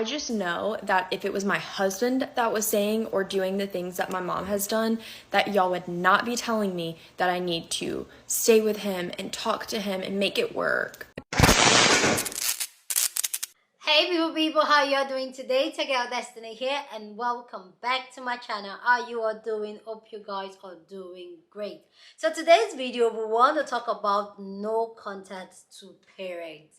I just know that if it was my husband that was saying or doing the things that my mom has done, that y'all would not be telling me that I need to stay with him and talk to him and make it work. Hey people, how you are doing today? Take Out Destiny here and welcome back to my channel. How you are doing? Hope you guys are doing great. So today's video we want to talk about no contact to parents.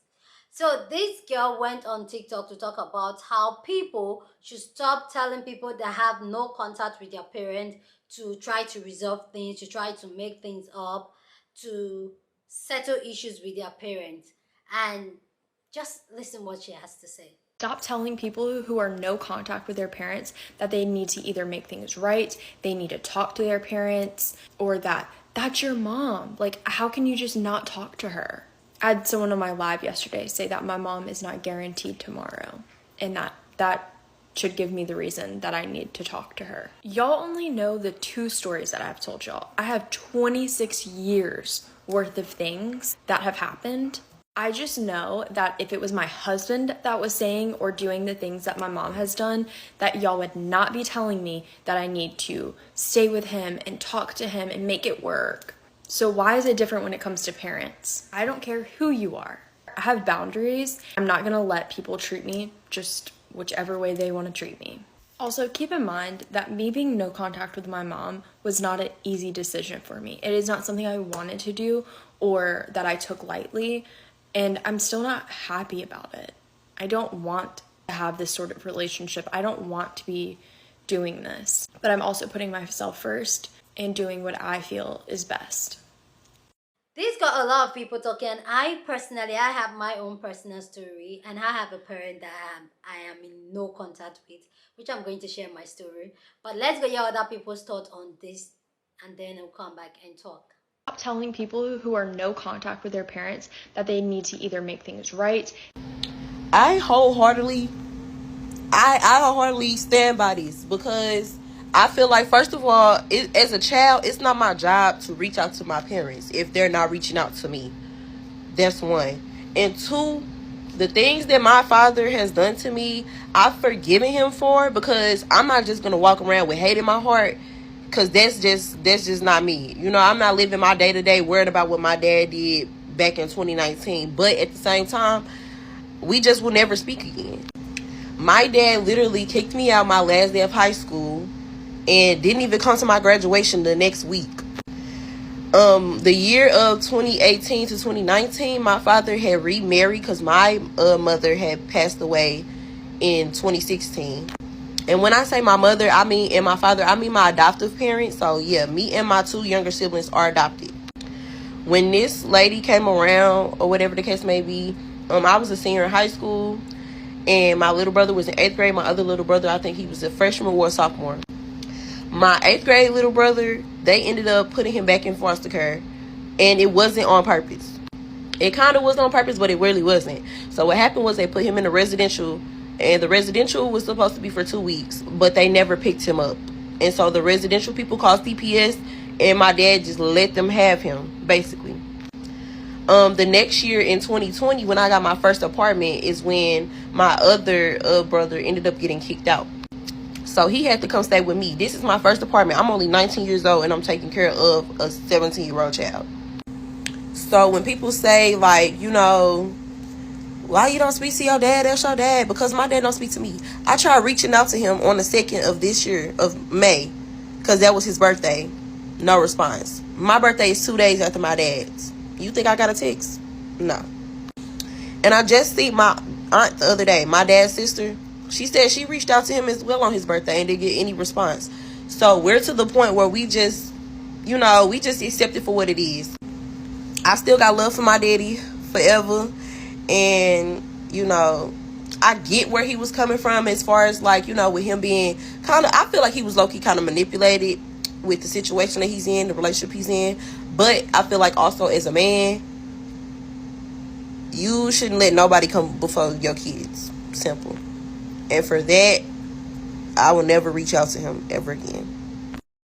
So this girl went on TikTok to talk about how people should stop telling people that have no contact with their parents to try to resolve things, to try to make things up, to settle issues with their parents. And just listen what she has to say. Stop telling people who are no contact with their parents that they need to either make things right, they need to talk to their parents, or that that's your mom. Like, how can you just not talk to her? I had someone on my live yesterday say that my mom is not guaranteed tomorrow, and that should give me the reason that I need to talk to her. Y'all only know the 2 stories that I've told y'all. I have 26 years worth of things that have happened. I just know that if it was my husband that was saying or doing the things that my mom has done, that y'all would not be telling me that I need to stay with him and talk to him and make it work. So why is it different when it comes to parents? I don't care who you are. I have boundaries. I'm not gonna let people treat me just whichever way they want to treat me. Also, keep in mind that me being no contact with my mom was not an easy decision for me. It is not something I wanted to do or that I took lightly. And I'm still not happy about it. I don't want to have this sort of relationship. I don't want to be doing this. But I'm also putting myself first and doing what I feel is best. This got a lot of people talking. I have my own personal story, and I have a parent that I am in no contact with, which I'm going to share my story. But let's go hear other people's thoughts on this, and then I'll come back and talk. Stop telling people who are no contact with their parents that they need to either make things right. I wholeheartedly stand by this because I feel like, first of all, as a child, it's not my job to reach out to my parents if they're not reaching out to me. That's one. And two, the things that my father has done to me, I've forgiven him for, because I'm not just going to walk around with hate in my heart. Because that's just not me. You know, I'm not living my day-to-day worried about what my dad did back in 2019. But at the same time, we just will never speak again. My dad literally kicked me out my last day of high school and didn't even come to my graduation the next week. The year of 2018 to 2019, my father had remarried because my mother had passed away in 2016. And when I say my mother, and my father, I mean my adoptive parents. So, yeah, me and my 2 younger siblings are adopted. When this lady came around, or whatever the case may be, I was a senior in high school. And my little brother was in 8th grade. My other little brother, I think he was a freshman or a sophomore. My 8th grade little brother, they ended up putting him back in foster care. And it wasn't on purpose. It kind of was on purpose, but it really wasn't. So what happened was they put him in a residential. And the residential was supposed to be for 2 weeks, but they never picked him up. And so the residential people called CPS, and my dad just let them have him, basically. The next year in 2020, when I got my first apartment, is when my other brother ended up getting kicked out. So he had to come stay with me. This is my first apartment. I'm only 19 years old, and I'm taking care of a 17-year-old child. So when people say, like, you know, why you don't speak to your dad? That's your dad. Because my dad don't speak to me. I tried reaching out to him on the 2nd of this year, of May, because that was his birthday. No response. My birthday is 2 days after my dad's. You think I got a text? No. And I just see my aunt the other day, my dad's sister. She said she reached out to him as well on his birthday and didn't get any response. So we're to the point where we just, you know, we just accept it for what it is. I still got love for my daddy forever. And, you know, I get where he was coming from as far as, like, you know, with him being kind of, I feel like he was low-key kind of manipulated with the situation that he's in, the relationship he's in. But I feel like also as a man, you shouldn't let nobody come before your kids. Simple. And for that, I will never reach out to him ever again.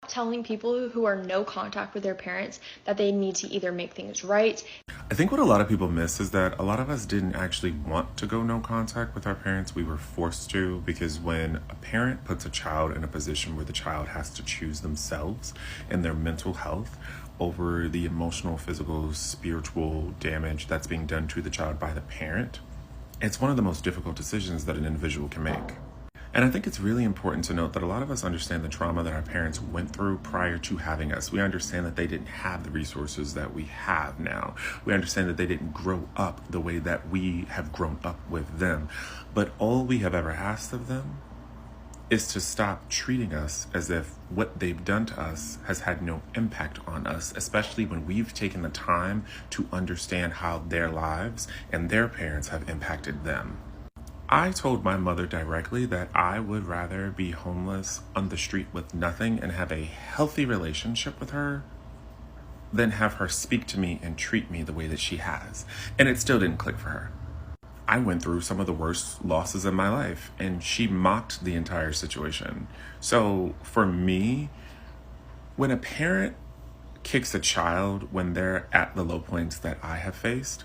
Telling people who are no contact with their parents that they need to either make things right. I think what a lot of people miss is that a lot of us didn't actually want to go no contact with our parents. We were forced to, because when a parent puts a child in a position where the child has to choose themselves and their mental health over the emotional, physical, spiritual damage that's being done to the child by the parent, it's one of the most difficult decisions that an individual can make. And I think it's really important to note that a lot of us understand the trauma that our parents went through prior to having us. We understand that they didn't have the resources that we have now. We understand that they didn't grow up the way that we have grown up with them. But all we have ever asked of them is to stop treating us as if what they've done to us has had no impact on us, especially when we've taken the time to understand how their lives and their parents have impacted them. I told my mother directly that I would rather be homeless on the street with nothing and have a healthy relationship with her than have her speak to me and treat me the way that she has. And it still didn't click for her. I went through some of the worst losses in my life, and she mocked the entire situation. So for me, when a parent kicks a child when they're at the low points that I have faced,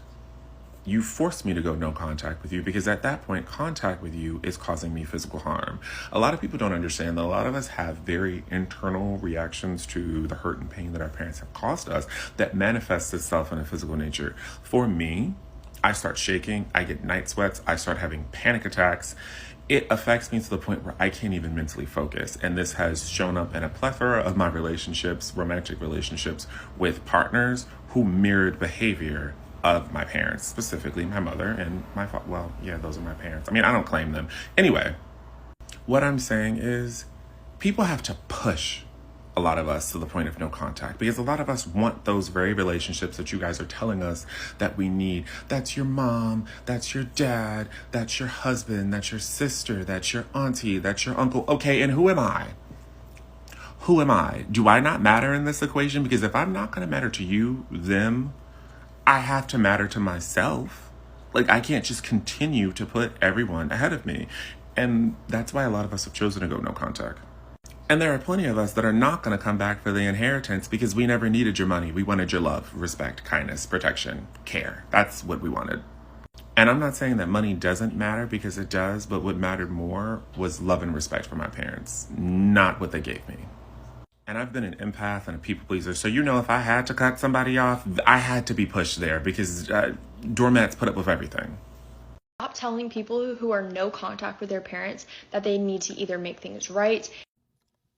you forced me to go no contact with you, because at that point, contact with you is causing me physical harm. A lot of people don't understand that a lot of us have very internal reactions to the hurt and pain that our parents have caused us that manifests itself in a physical nature. For me, I start shaking, I get night sweats, I start having panic attacks. It affects me to the point where I can't even mentally focus. And this has shown up in a plethora of my relationships, romantic relationships with partners who mirrored behavior of my parents, specifically my mother and my father. Well, yeah, those are my parents. I mean, I don't claim them. Anyway, what I'm saying is people have to push a lot of us to the point of no contact, because a lot of us want those very relationships that you guys are telling us that we need. That's your mom, that's your dad, that's your husband, that's your sister, that's your auntie, that's your uncle. Okay, and who am I? Who am I? Do I not matter in this equation? Because if I'm not going to matter to you, them, I have to matter to myself. Like, I can't just continue to put everyone ahead of me. And that's why a lot of us have chosen to go no contact. And there are plenty of us that are not going to come back for the inheritance because we never needed your money. We wanted your love, respect, kindness, protection, care. That's what we wanted. And I'm not saying that money doesn't matter, because it does, but what mattered more was love and respect for my parents, not what they gave me. And I've been an empath and a people pleaser. So, if I had to cut somebody off, I had to be pushed there, because doormats put up with everything. Stop telling people who are no contact with their parents that they need to either make things right.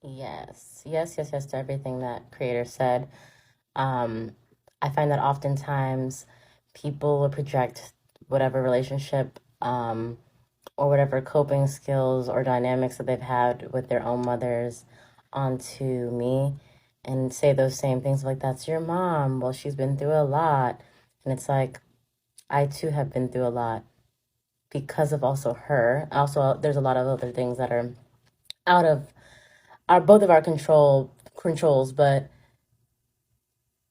Yes to everything that creator said. I find that oftentimes people will project whatever relationship or whatever coping skills or dynamics that they've had with their own mothers onto me and say those same things like, that's your mom. Well, she's been through a lot. And it's like, I too have been through a lot because of also her. Also, there's a lot of other things that are out of both of our controls, but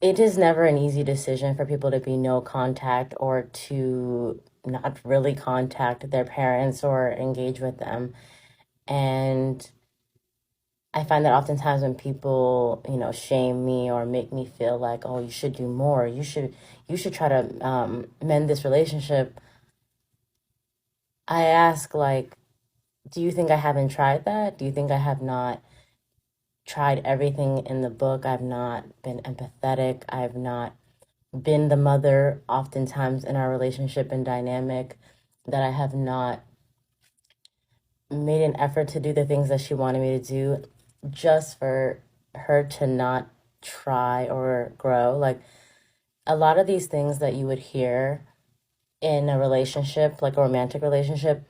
it is never an easy decision for people to be no contact or to not really contact their parents or engage with them. And I find that oftentimes when people, shame me or make me feel like, oh, you should do more, you should try to mend this relationship, I ask, like, do you think I haven't tried that? Do you think I have not tried everything in the book? I've not been empathetic. I've not been the mother oftentimes in our relationship and dynamic, that I have not made an effort to do the things that she wanted me to do just for her to not try or grow. Like, a lot of these things that you would hear in a relationship, like a romantic relationship,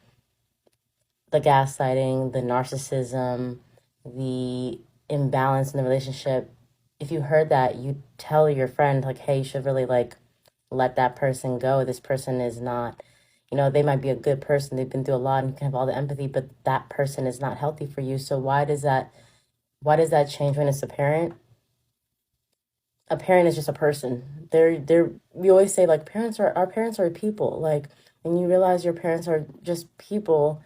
the gaslighting, the narcissism, the imbalance in the relationship, if you heard that, you tell your friend, like, hey, you should really, like, let that person go. This person is not, they might be a good person. They've been through a lot and can have all the empathy, but that person is not healthy for you. So why does that change when it's a parent? A parent is just a person. We always say, like, our parents are people. Like, when you realize your parents are just people,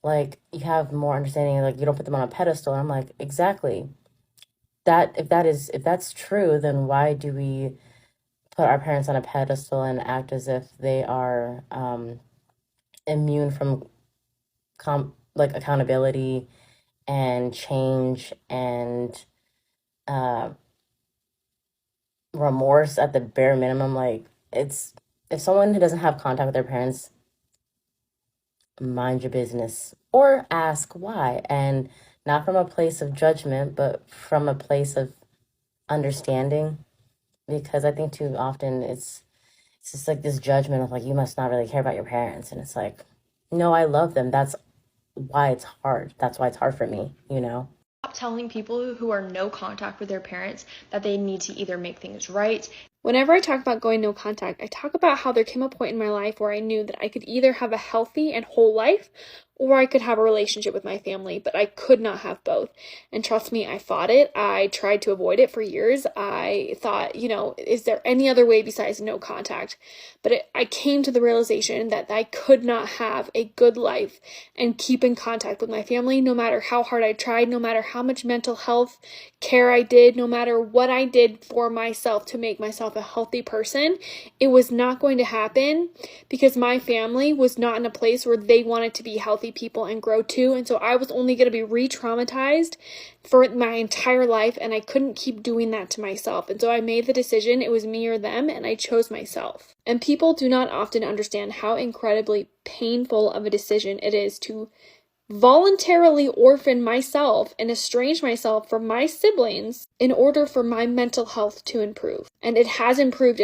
like, you have more understanding, like, you don't put them on a pedestal. I'm like, exactly. If that's true, then why do we put our parents on a pedestal and act as if they are immune from accountability and change and remorse at the bare minimum. Like, it's, if someone who doesn't have contact with their parents, mind your business or ask why, and not from a place of judgment, but from a place of understanding. Because I think too often it's just like this judgment of like, you must not really care about your parents, and it's like, no, I love them. That's why it's hard. That's why it's hard for me, you know? Stop telling people who are no contact with their parents that they need to either make things right. Whenever I talk about going no contact, I talk about how there came a point in my life where I knew that I could either have a healthy and whole life or I could have a relationship with my family, but I could not have both. And trust me, I fought it. I tried to avoid it for years. I thought, is there any other way besides no contact? But I came to the realization that I could not have a good life and keep in contact with my family, no matter how hard I tried, no matter how much mental health care I did, no matter what I did for myself to make myself a healthy person. It was not going to happen because my family was not in a place where they wanted to be healthy people and grow too. And so I was only going to be re-traumatized for my entire life, and I couldn't keep doing that to myself. And so I made the decision, it was me or them, and I chose myself. And people do not often understand how incredibly painful of a decision it is to voluntarily orphan myself and estrange myself from my siblings in order for my mental health to improve. And it has improved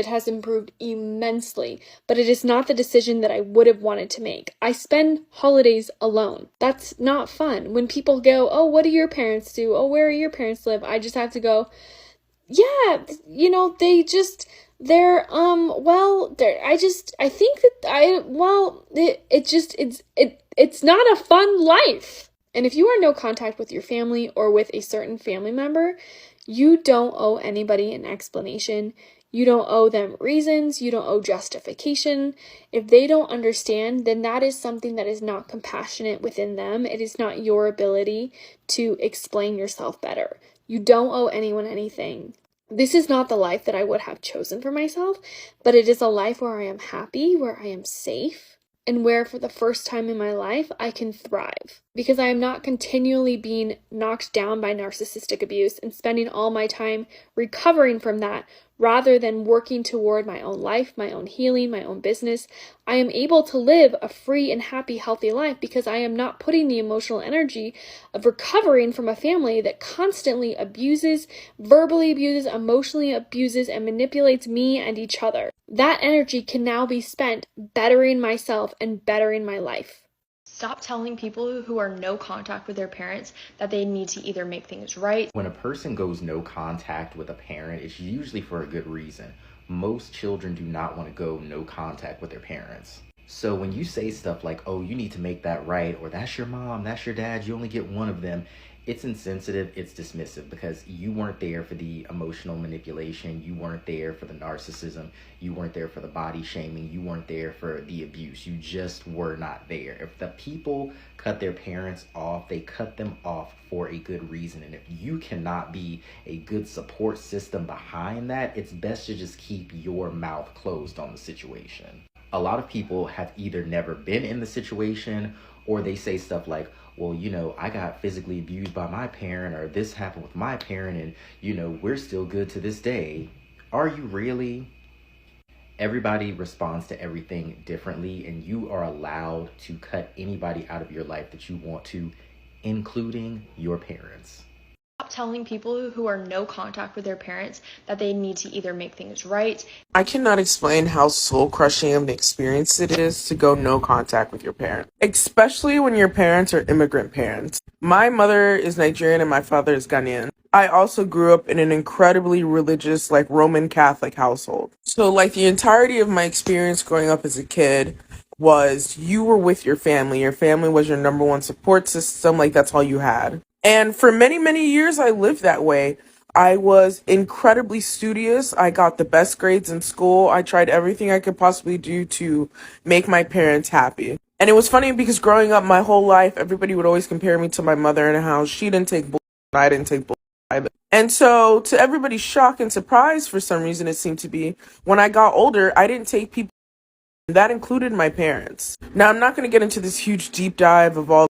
immensely, but it is not the decision that I would have wanted to make. I spend holidays alone. That's not fun. When people go, "Oh, what do your parents do? Oh, where do your parents live?" I just have to go, yeah, it's not a fun life. And if you are no contact with your family or with a certain family member, you don't owe anybody an explanation. You don't owe them reasons. You don't owe justification. If they don't understand, then that is something that is not compassionate within them. It is not your ability to explain yourself better. You don't owe anyone anything. This is not the life that I would have chosen for myself, but it is a life where I am happy, where I am safe, and where for the first time in my life, I can thrive. Because I am not continually being knocked down by narcissistic abuse and spending all my time recovering from that rather than working toward my own life, my own healing, my own business. I am able to live a free and happy, healthy life because I am not putting the emotional energy of recovering from a family that constantly abuses, verbally abuses, emotionally abuses, and manipulates me and each other. That energy can now be spent bettering myself and bettering my life. Stop telling people who are no contact with their parents that they need to either make things right. When a person goes no contact with a parent, it's usually for a good reason. Most children do not want to go no contact with their parents. So when you say stuff like, "Oh, you need to make that right," or "That's your mom, that's your dad, you only get one of them," it's insensitive, it's dismissive, because you weren't there for the emotional manipulation, you weren't there for the narcissism, you weren't there for the body shaming, you weren't there for the abuse, you just were not there. If the people cut their parents off, they cut them off for a good reason, and if you cannot be a good support system behind that, it's best to just keep your mouth closed on the situation. A lot of people have either never been in the situation, or they say stuff like, "Well, I got physically abused by my parent," or "This happened with my parent, and, we're still good to this day." Are you really? Everybody responds to everything differently, and you are allowed to cut anybody out of your life that you want to, including your parents. Stop telling people who are no contact with their parents that they need to either make things right. I cannot explain how soul-crushing of an experience it is to go no contact with your parents, especially when your parents are immigrant parents. My mother is Nigerian and my father is Ghanaian. I also grew up in an incredibly religious, Roman Catholic household. So, the entirety of my experience growing up as a kid was you were with your family. Your family was your number one support system. That's all you had. And for many, many years, I lived that way. I was incredibly studious. I got the best grades in school. I tried everything I could possibly do to make my parents happy. And it was funny because growing up my whole life, everybody would always compare me to my mother and how she didn't take bull and I didn't take bull. And so, to everybody's shock and surprise, for some reason, it seemed to be, when I got older, I didn't take people. That included my parents. Now, I'm not going to get into this huge deep dive of all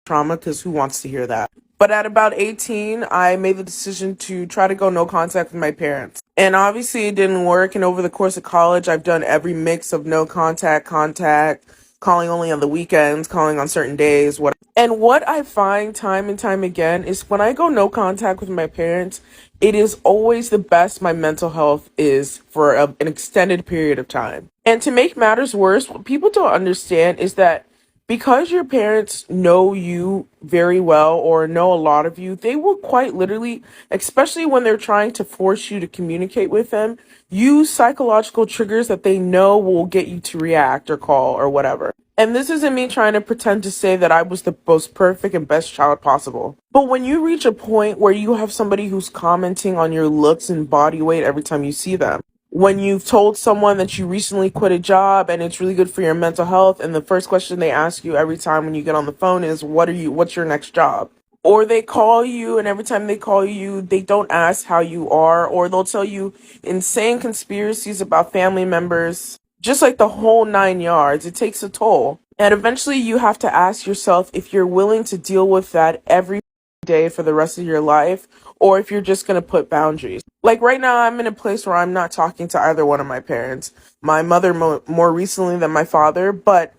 trauma because who wants to hear that? But at about 18, I made the decision to try to go no contact with my parents. And obviously, it didn't work. And over the course of college, I've done every mix of no contact, contact, calling only on the weekends, calling on certain days, what. And what I find time and time again is when I go no contact with my parents, it is always the best my mental health is for an extended period of time. And to make matters worse, what people don't understand is that because your parents know you very well or know a lot of you, they will quite literally, especially when they're trying to force you to communicate with them, use psychological triggers that they know will get you to react or call or whatever. And this isn't me trying to pretend to say that I was the most perfect and best child possible. But when you reach a point where you have somebody who's commenting on your looks and body weight every time you see them, when you've told someone that you recently quit a job and it's really good for your mental health, and the first question they ask you every time when you get on the phone is, what's your next job? Or they call you, and every time they call you, they don't ask how you are, or they'll tell you insane conspiracies about family members, just like the whole 9 yards. It takes a toll. And eventually you have to ask yourself if you're willing to deal with that every day for the rest of your life, or if you're just going to put boundaries. Like right now, I'm in a place where I'm not talking to either one of my parents. My mother more recently than my father, but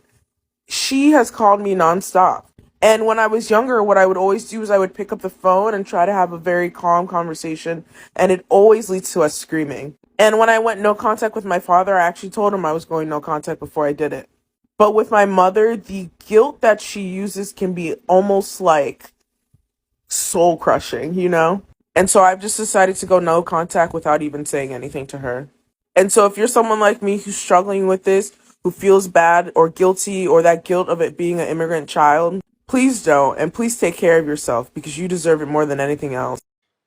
she has called me nonstop. And when I was younger, what I would always do is I would pick up the phone and try to have a very calm conversation, and it always leads to us screaming. And when I went no contact with my father, I actually told him I was going no contact before I did it. But with my mother, the guilt that she uses can be almost like soul crushing, you know? And so I've just decided to go no contact without even saying anything to her. And so if you're someone like me who's struggling with this, who feels bad or guilty or that guilt of it being an immigrant child, please don't. And please take care of yourself because you deserve it more than anything else.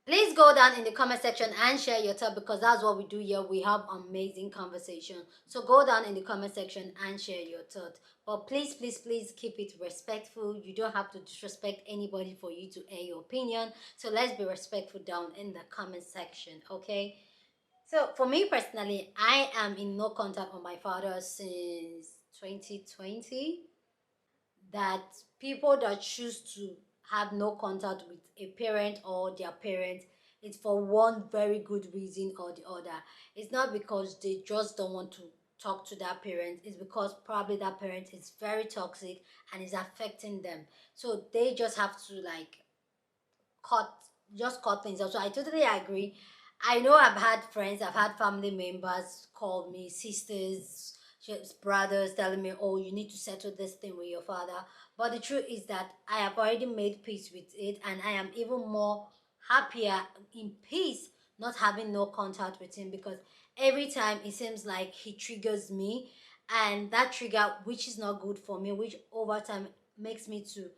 Please go down in the comment section and share your thought, because that's what we do here. We have amazing conversation. So go down in the comment section and share your thought. But please, please, please keep it respectful. You don't have to disrespect anybody for you to air your opinion. So let's be respectful down in the comment section, okay? So for me personally, I am in no contact with my father since 2020. That people that choose to have no contact with a parent or their parent, it's for one very good reason or the other. It's not because they just don't want to talk to that parent. It's because probably that parent is very toxic and is affecting them. So they just have to like cut cut things out. So I totally agree. I know I've had friends, I've had family members call me sisters, brothers, telling me, "Oh, you need to settle this thing with your father." But the truth is that I have already made peace with it, and I am even more happier in peace not having no contact with him, because every time it seems like he triggers me, and that trigger, which is not good for me, which over time makes me to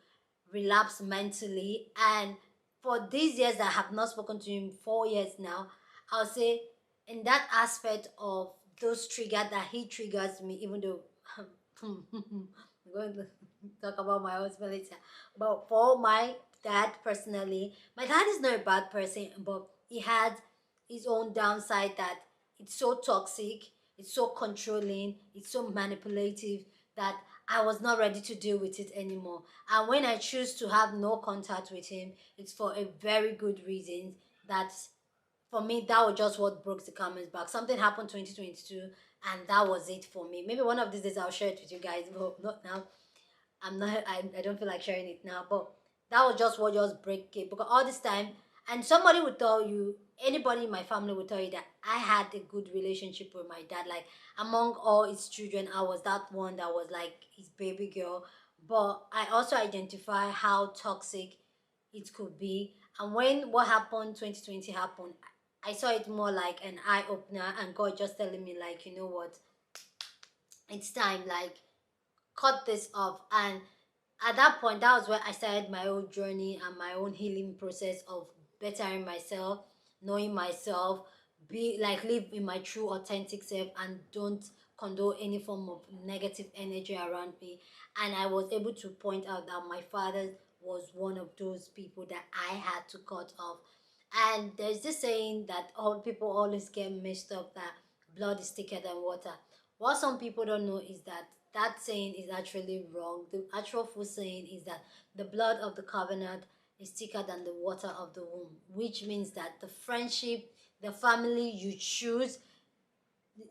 relapse mentally. And for these years that I have not spoken to him, 4 years now, I'll say in that aspect of those triggers that he triggers me, even though I'm going to talk about my husband later. But for my dad personally, my dad is not a bad person, but he had his own downside, that it's so toxic, it's so controlling, it's so manipulative, that I was not ready to deal with it anymore. And when I choose to have no contact with him, it's for a very good reason. That for me, that was just what broke the camel's back. Something happened 2022, and that was it for me. Maybe one of these days I'll share it with you guys, but not now. I don't feel like sharing it now, but that was just what just break it, because all this time, and somebody would tell you, anybody in my family would tell you that I had a good relationship with my dad. Like among all his children, I was that one that was like his baby girl. But I also identify how toxic it could be. And when what happened 2020 happened, I saw it more like an eye opener, and God just telling me like, you know what, it's time, like cut this off. And at that point, that was where I started my own journey and my own healing process of bettering myself, knowing myself, be like live in my true authentic self, and don't condone any form of negative energy around me. And I was able to point out that my father was one of those people that I had to cut off. And there's this saying that all people always get mixed up, that blood is thicker than water. What some people don't know is that that saying is actually wrong. The actual full saying is that the blood of the covenant is thicker than the water of the womb, which means that the friendship, the family you choose,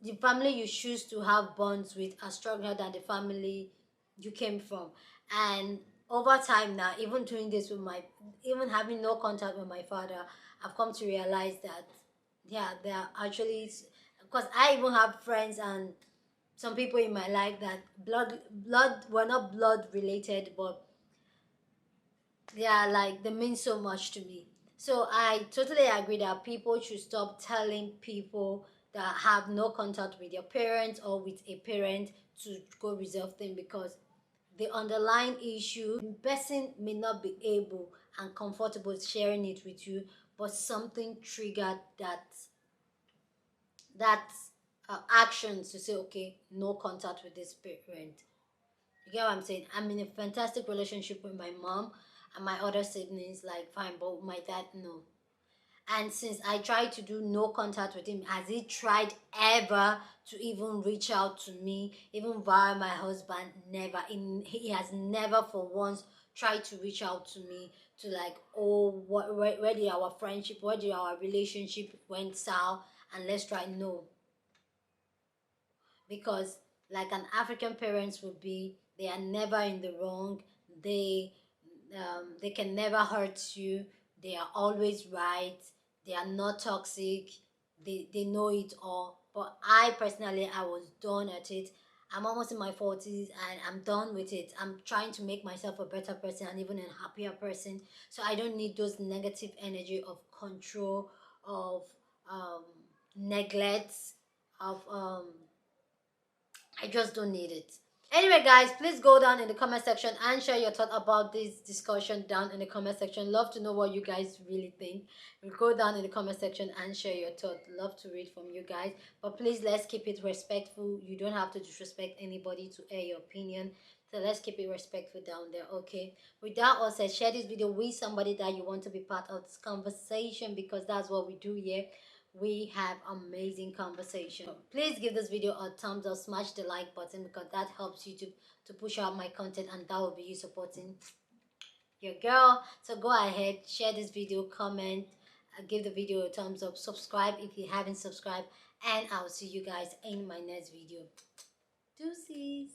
the family you choose to have bonds with are stronger than the family you came from. And over time now, even doing this with my, even having no contact with my father, I've come to realize that, yeah, they are actually, because I even have friends and some people in my life that blood were not blood related, but yeah, like they mean so much to me. So I totally agree that people should stop telling people that have no contact with your parents or with a parent to go resolve things, because the underlying issue, the person may not be able and comfortable sharing it with you, but something triggered that actions to say, okay, no contact with this parent. You get what I'm saying? I'm in a fantastic relationship with my mom and my other siblings, like fine, but with my dad, no. And since I tried to do no contact with him, has he tried ever to even reach out to me, even via my husband? Never. He has never for once tried to reach out to me to like, oh, where did our friendship, where did our relationship went south, and let's try. No, because like an African parents would be, they are never in the wrong. They can never hurt you. They are always right. They are not toxic. They know it all. But I personally, I was done at it. I'm almost in my 40s and I'm done with it. I'm trying to make myself a better person and even a happier person. So I don't need those negative energy of control, of um, neglect, of I just don't need it. Anyway, guys, please go down in the comment section and share your thought about this discussion down in the comment section. Love to know what you guys really think. Go down in the comment section and share your thought. Love to read from you guys. But please, let's keep it respectful. You don't have to disrespect anybody to air your opinion. So let's keep it respectful down there, okay? With that all said, share this video with somebody that you want to be part of this conversation, because that's what we do here. We have amazing conversation. Please give this video a thumbs up, smash the like button, because that helps YouTube to push out my content, and that will be you supporting your girl. So go ahead, share this video, comment, give the video a thumbs up, subscribe if you haven't subscribed, and I'll see you guys in my next video. Deuces.